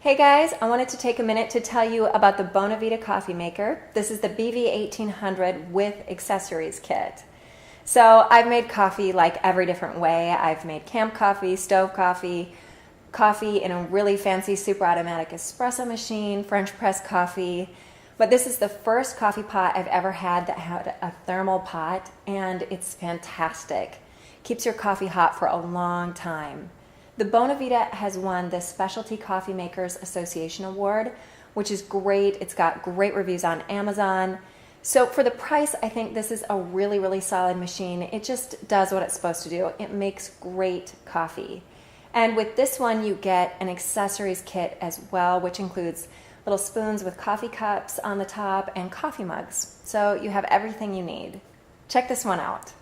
Hey guys, I wanted to take a minute to tell you about the Bonavita coffee maker. This is the BV1800 with accessories kit. So I've made coffee like every different way. I've made camp coffee, stove coffee, coffee in a really fancy super automatic espresso machine, French press coffee. But this is the first coffee pot I've ever had that had a thermal pot, and it's fantastic. Keeps your coffee hot for a long time. The Bonavita has won the Specialty Coffee Makers Association Award, which is great. It's got great reviews on Amazon. So for the price, I think this is a really, really solid machine. It just does what it's supposed to do. It makes great coffee. And with this one, you get an accessories kit as well, which includes little spoons with coffee cups on the top and coffee mugs. So you have everything you need. Check this one out.